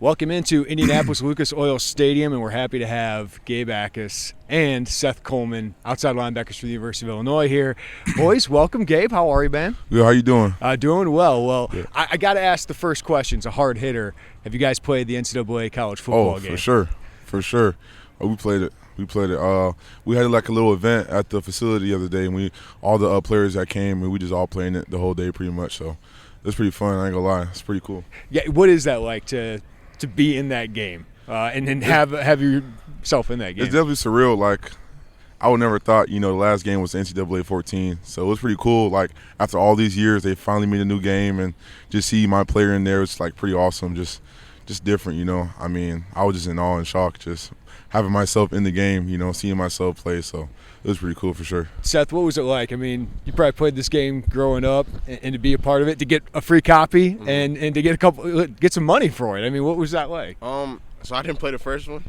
Welcome into Indianapolis Lucas Oil Stadium, and we're happy to have Gabe Jacas and Seth Coleman, outside linebackers for the University of Illinois here. Boys, welcome. Gabe, how are you, man? Good, how you doing? Doing well. Well, yeah. I got to ask the first question. It's a hard hitter. Have you guys played the NCAA college football game? For sure. We played it. We had like a little event at the facility the other day, and all the players that came, and we just all playing it the whole day pretty much. So it was pretty fun. I ain't gonna lie, it's pretty cool. Yeah, what is that like to be in that game and then have yourself in that game? It's definitely surreal. Like, I would never thought, the last game was NCAA 14. So it was pretty cool. Like, after all these years, they finally made a new game, and just see my player in there, it's like pretty awesome. Just different, I mean, I was just in awe and shock, just having myself in the game, seeing myself play. So it was pretty cool for sure. Seth, what was it like? I mean, you probably played this game growing up, and to be a part of it, to get a free copy and to get some money for it. I mean, what was that like? So I didn't play the first one,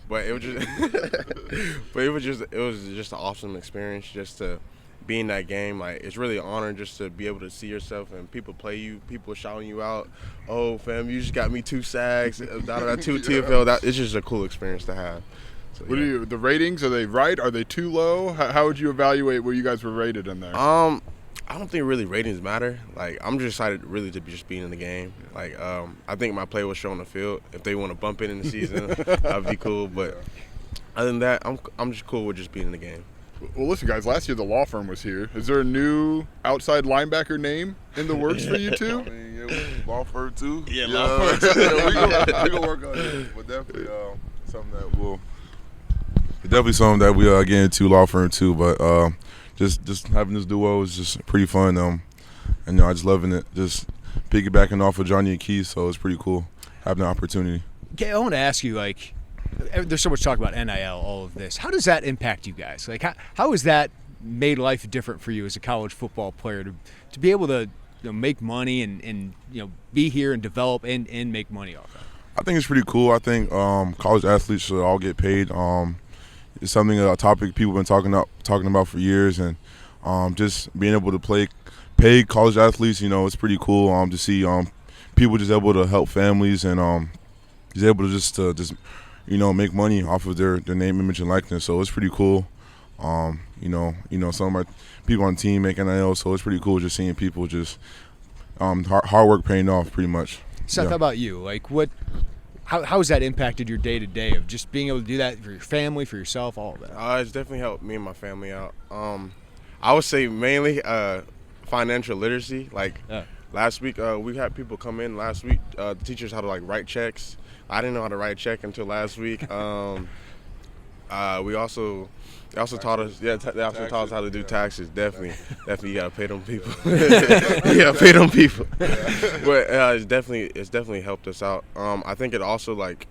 but it was just an awesome experience just to be in that game. Like, it's really an honor just to be able to see yourself and people play you, people shouting you out. Oh, fam, you just got me 2 sacks, two TFL. It's just a cool experience to have. So, what are the ratings? Are they right? Are they too low? How would you evaluate where you guys were rated in there? I don't think really ratings matter. Like, I'm just excited really to be just being in the game. Like, I think my play will show on the field. If they want to bump it in the season, that'd be cool. But other than that, I'm just cool with just being in the game. Well, listen, guys, last year the law firm was here. Is there a new outside linebacker name in the works for you two? I mean, it was law firm too. Yeah, law firm too. we gonna work on it. But definitely something that we get into, law firm too. But just having this duo is just pretty fun. And I just loving it. Just piggybacking off of Johnny and Keith, so it's pretty cool having the opportunity. Okay, I want to ask you, like, there's so much talk about NIL, all of this. How does that impact you guys? Like, how has that made life different for you as a college football player to be able to make money and be here and develop and make money off that? I think it's pretty cool. I think college athletes should all get paid. It's something, a topic people have been talking about for years, and just being able to pay college athletes, it's pretty cool to see people just able to help families and just able to just make money off of their name, image, and likeness. So it's pretty cool. Some of my people on the team making NIL, so it's pretty cool just seeing people just hard work paying off pretty much. Seth, how about you? Like, how has that impacted your day-to-day of just being able to do that for your family, for yourself, all of that? It's definitely helped me and my family out. I would say mainly financial literacy. Like, last week, we had people come in last week, teach us how to, like, write checks. I didn't know how to write a check until last week. They also taught us how to do taxes. Definitely you gotta pay them people. But it's definitely helped us out. I think it also, like,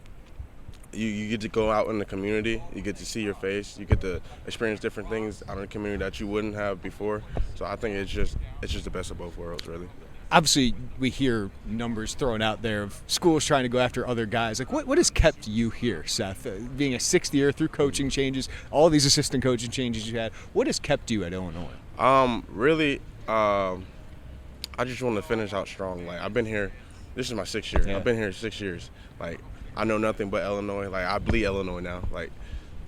you get to go out in the community. You get to see your face. You get to experience different things out in the community that you wouldn't have before. So I think it's just the best of both worlds, really. Obviously, we hear numbers thrown out there of schools trying to go after other guys. Like, what has kept you here, Seth? Being a 6th year through coaching changes, all these assistant coaching changes you had, what has kept you at Illinois? Really, I just want to finish out strong. Like, I've been here. This is my 6th year. Yeah. I've been here 6 years. Like, I know nothing but Illinois. Like, I bleed Illinois now. Like,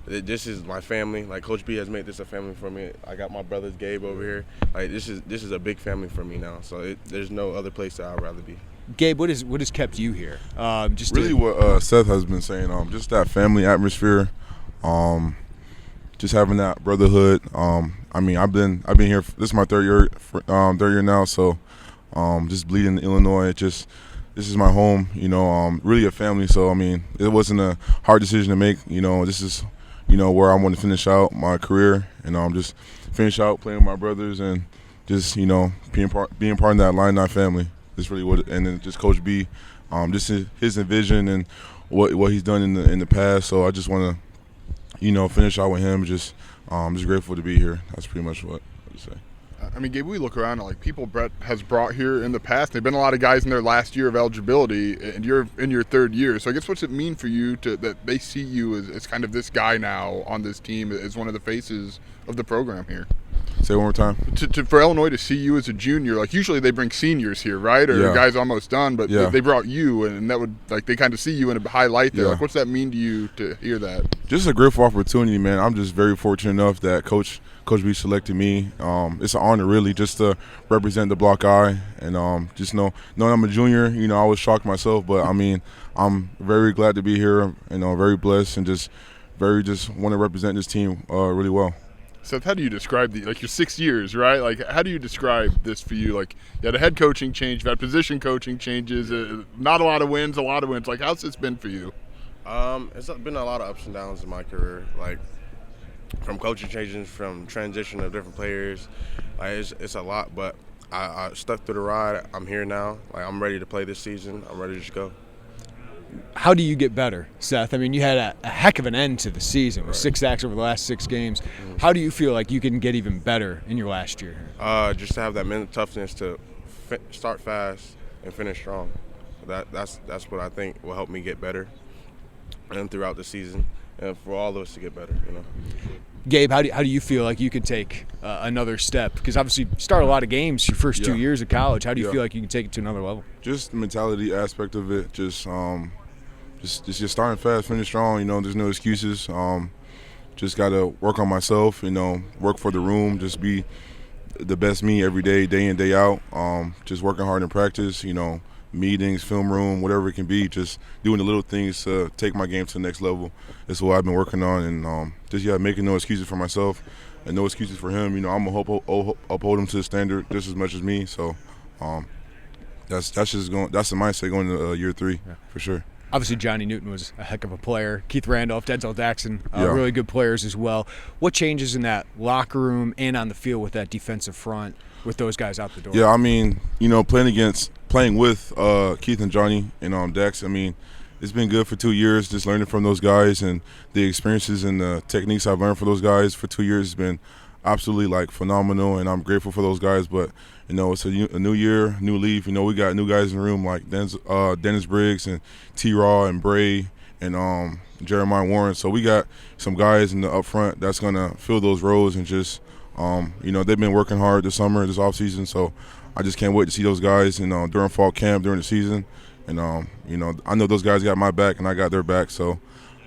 this is my family. Like, Coach B has made this a family for me. I got my brothers Gabe over here. Like, this is a big family for me now. So there's no other place that I'd rather be. Gabe, what has kept you here? What Seth has been saying. Just that family atmosphere. Just having that brotherhood. I mean, I've been here. This is my third year now. So, just bleeding Illinois. This is my home. Really a family. So I mean, it wasn't a hard decision to make. This is where I want to finish out my career, and just finish out playing with my brothers and just being part of that Line 9 family. That's really what, and then just Coach B, just his vision and what he's done in the past. So I just want to finish out with him. Just grateful to be here. That's pretty much what I would say. I mean, Gabe, we look around at, like, people Brett has brought here in the past. There've been a lot of guys in their last year of eligibility, and you're in your 3rd year. So I guess what's it mean for you that they see you as kind of this guy now on this team, as one of the faces of the program here? Say it one more time. For Illinois to see you as a junior, like usually they bring seniors here, right? Or Yeah. guys almost done, but Yeah. they brought you, and that would like they kind of see you in a high light there. Yeah. Like, what's that mean to you to hear that? Just a grateful opportunity, man. I'm just very fortunate enough that Coach B selected me. It's an honor, really, just to represent the Block I, and just knowing I'm a junior. You know, I was shocked myself, but I mean, I'm very glad to be here. You know, very blessed, and just want to represent this team really well. Seth, how do you describe your 6 years, right? Like, how do you describe this for you? Like, you had a head coaching change, you had position coaching changes, not a lot of wins, a lot of wins. Like, how's this been for you? It's been a lot of ups and downs in my career, like from coaching changes, from transition of different players. Like, it's a lot, but I stuck through the ride. I'm here now. Like, I'm ready to play this season. I'm ready to just go. How do you get better, Seth? I mean, you had a heck of an end to the season with 6 sacks over the last 6 games. How do you feel like you can get even better in your last year? Just to have that mental toughness to start fast and finish strong. That's what I think will help me get better and throughout the season, and for all of us to get better. You know. Gabe, how do you feel like you can take another step? Because obviously you start a lot of games your first 2 years of college. How do you feel like you can take it to another level? Just the mentality aspect of it. Just starting fast, finish strong. You know, there's no excuses. Just gotta work on myself. You know, work for the room. Just be the best me every day, day in, day out. Just working hard in practice. You know, meetings, film room, whatever it can be. Just doing the little things to take my game to the next level. That's what I've been working on, and making no excuses for myself and no excuses for him. You know, I'm gonna uphold him to the standard just as much as me. So, that's the mindset going to year 3 for sure. Obviously, Johnny Newton was a heck of a player. Keith Randolph, Denzel Jackson, Yeah. really good players as well. What changes in that locker room and on the field with that defensive front with those guys out the door? Yeah, I mean, you know, playing with Keith and Johnny and Dex, I mean, it's been good for 2 years, just learning from those guys, and the experiences and the techniques I've learned from those guys for 2 years has been absolutely, like, phenomenal, and I'm grateful for those guys. But, you know, it's a new year, new leaf. You know, we got new guys in the room like Dennis Briggs and T-Raw and Bray and Jeremiah Warren. So we got some guys in the up front that's going to fill those roles, and just, you know, they've been working hard this summer, this offseason. So I just can't wait to see those guys during fall camp, during the season. And, you know, I know those guys got my back and I got their back. So,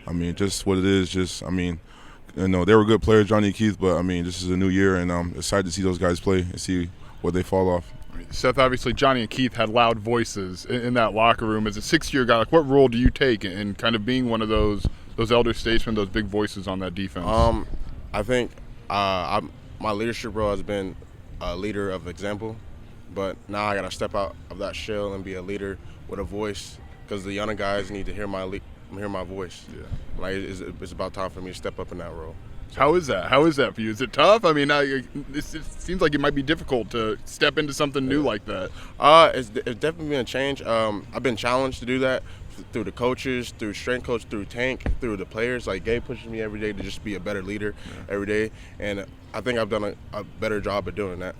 I mean, just what it is, you know, they were good players, Johnny and Keith, but, I mean, this is a new year, and I'm excited to see those guys play and see what they fall off. Seth, obviously Johnny and Keith had loud voices in that locker room. As a 6-year guy, like, what role do you take in kind of being one of those elder statesmen, those big voices on that defense? I think my leadership role has been a leader of example, but now I got to step out of that shell and be a leader with a voice, because the younger guys need to hear my voice. Yeah. Like, it's about time for me to step up in that role. How is that? How is that for you? Is it tough? I mean, it seems like it might be difficult to step into something new like that. It's definitely been a change. I've been challenged to do that through the coaches, through strength coach, through Tank, through the players. Like, Gabe pushes me every day to just be a better leader every day, and I think I've done a better job at doing that.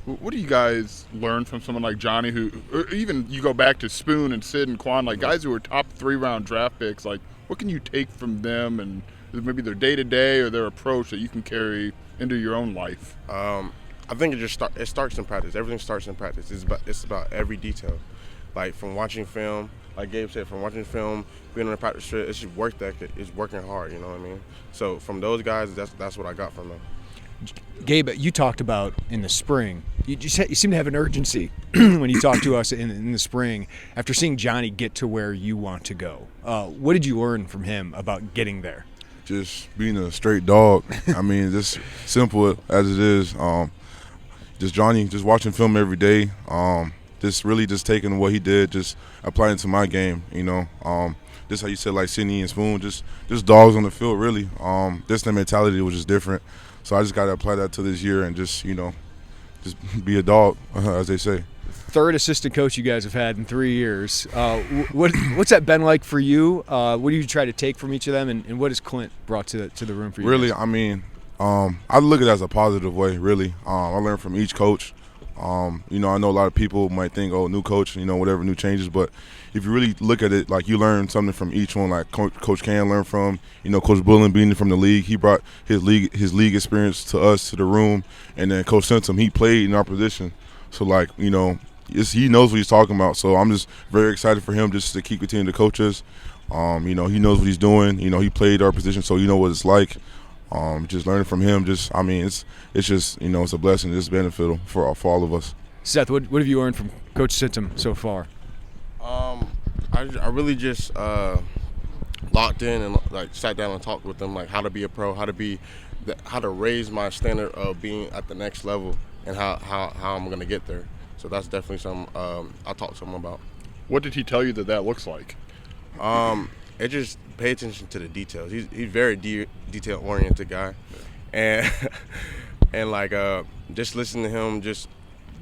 What do you guys learn from someone like Johnny, or even you go back to Spoon and Sid and Quan, like guys who are top 3-round draft picks? Like, what can you take from them and maybe their day-to-day or their approach that you can carry into your own life? I think it starts in practice. Everything starts in practice. It's about every detail. Like, from watching film, like Gabe said, from watching film, being on the practice field, it's just work ethic. It's working hard, you know what I mean? So from those guys, that's what I got from them. Gabe, you talked about in the spring. You seem to have an urgency when you talked to us in the spring after seeing Johnny get to where you want to go. What did you learn from him about getting there? Just being a straight dog. I mean, just simple as it is. Just Johnny, just watching film every day. Just really just taking what he did, just applying it to my game. You know, just how you said, like Sidney and Spoon, just dogs on the field. Really, just the mentality was just different. So I just got to apply that to this year and just, you know, just be a dog, as they say. Third assistant coach you guys have had in 3 years. What's that been like for you? What do you try to take from each of them, and what has Clint brought to the room for you? Really, guys? I mean, I look at it as a positive way, really. I learned from each coach. You know, I know a lot of people might think, oh, new coach, you know, whatever, new changes. But if you really look at it, like, you learn something from each one. Like Coach Can learn from, you know, Coach Bullen being from the league. He brought his league experience to us, to the room. And then Coach Sentum, he played in our position. So, like, you know, he knows what he's talking about. So I'm just very excited for him just to keep continuing to coach us. You know, he knows what he's doing. You know, he played our position, so you know what it's like. Just learning from him, I mean, it's just, you know, it's a blessing. It's beneficial for all of us. Seth, what have you learned from Coach Sintum so far? I really just locked in and like sat down and talked with them, like how to be a pro, how to raise my standard of being at the next level, and how I'm gonna get there. So that's definitely something I talked to him about. What did he tell you that looks like? It just pay attention to the details. He's very detail oriented guy, and like just listening to him, just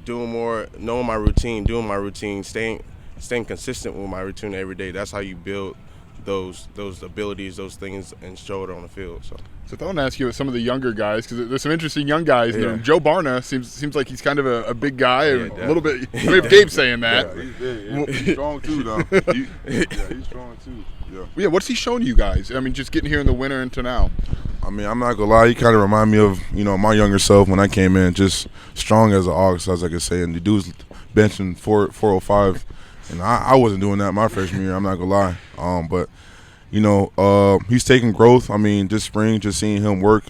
doing more, knowing my routine, staying consistent with my routine every day. That's how you build those abilities, those things, and show it on the field. So I want to ask you about some of the younger guys, because there's some interesting young guys. Yeah. Joe Barna seems like he's kind of a big guy, Yeah, a little bit. I mean, if Gabe's saying that. Yeah, he's strong too, though. He's strong too. Yeah, what's he showing you guys? I mean, just getting here in the winter into now. I mean, I'm not gonna lie. He kind of remind me of, you know, my younger self when I came in. Just strong as an ox, as I could say. And the dude's benching 405, and I wasn't doing that my freshman year. I'm not gonna lie. But you know, he's taking growth. I mean, this spring, just seeing him work,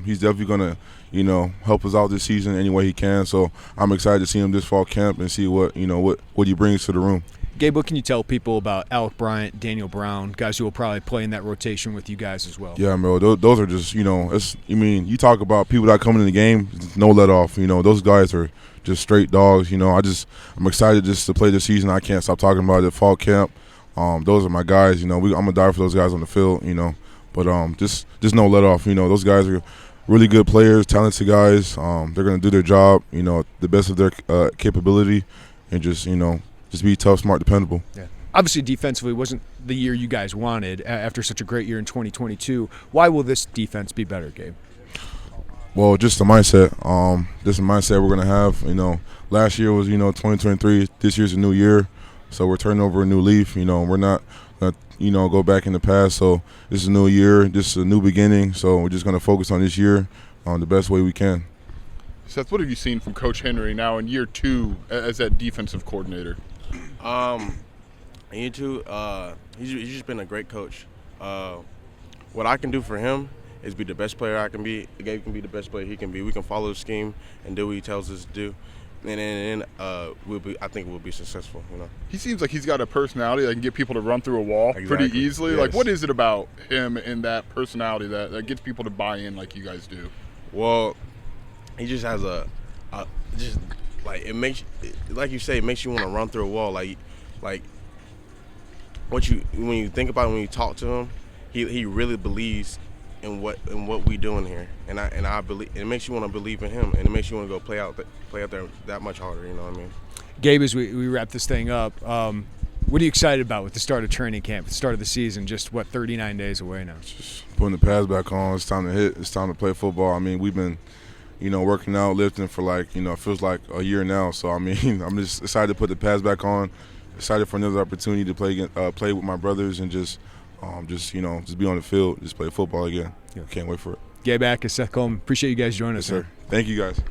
he's definitely gonna, you know, help us out this season any way he can. So I'm excited to see him this fall camp and see what he brings to the room. Gabe, what can you tell people about Alec Bryant, Daniel Brown, guys who will probably play in that rotation with you guys as well? Yeah, bro, those are just, you know, you talk about people that come in the game, no let off. You know, those guys are just straight dogs. You know, I'm excited just to play this season. I can't stop talking about it at fall camp. Those are my guys. You know, I'm gonna die for those guys on the field. You know, but just no let off. You know, those guys are really good players, talented guys. They're gonna do their job, you know, the best of their capability, and just, you know, just be tough, smart, dependable. Yeah. Obviously, defensively wasn't the year you guys wanted after such a great year in 2022. Why will this defense be better, Gabe? Well, just the mindset. Just the mindset we're going to have. You know, last year was, you know, 2023. This year's a new year. So we're turning over a new leaf. You know, we're not going to, you know, go back in the past. So this is a new year. This is a new beginning. So we're just going to focus on this year the best way we can. Seth, what have you seen from Coach Henry now in year 2 as that defensive coordinator? Year 2, he's just been a great coach. What I can do for him is be the best player I can be. Gabe can be the best player he can be. We can follow the scheme and do what he tells us to do, and then I think we'll be successful. You know, he seems like he's got a personality that can get people to run through a wall pretty easily. Yes. Like, what is it about him and that personality that gets people to buy in like you guys do? Well, he just has just like it makes, like you say, it makes you want to run through a wall. Like when you think about it, when you talk to him, he really believes in what we doing here, and I believe it makes you want to believe in him, and it makes you want to go play out there that much harder. You know what I mean? Gabe, as we wrap this thing up, what are you excited about with the start of training camp, the start of the season? Just 39 days away now. Just putting the pads back on. It's time to hit. It's time to play football. I mean, we've been, you know, working out, lifting for like, you know, it feels like a year now. So I mean, I'm just excited to put the pads back on. Excited for another opportunity to play with my brothers and just you know, just be on the field, just play football again. Yeah. Can't wait for it. Gabe Jacas, Seth Coleman, appreciate you guys joining us, sir. Thank you guys.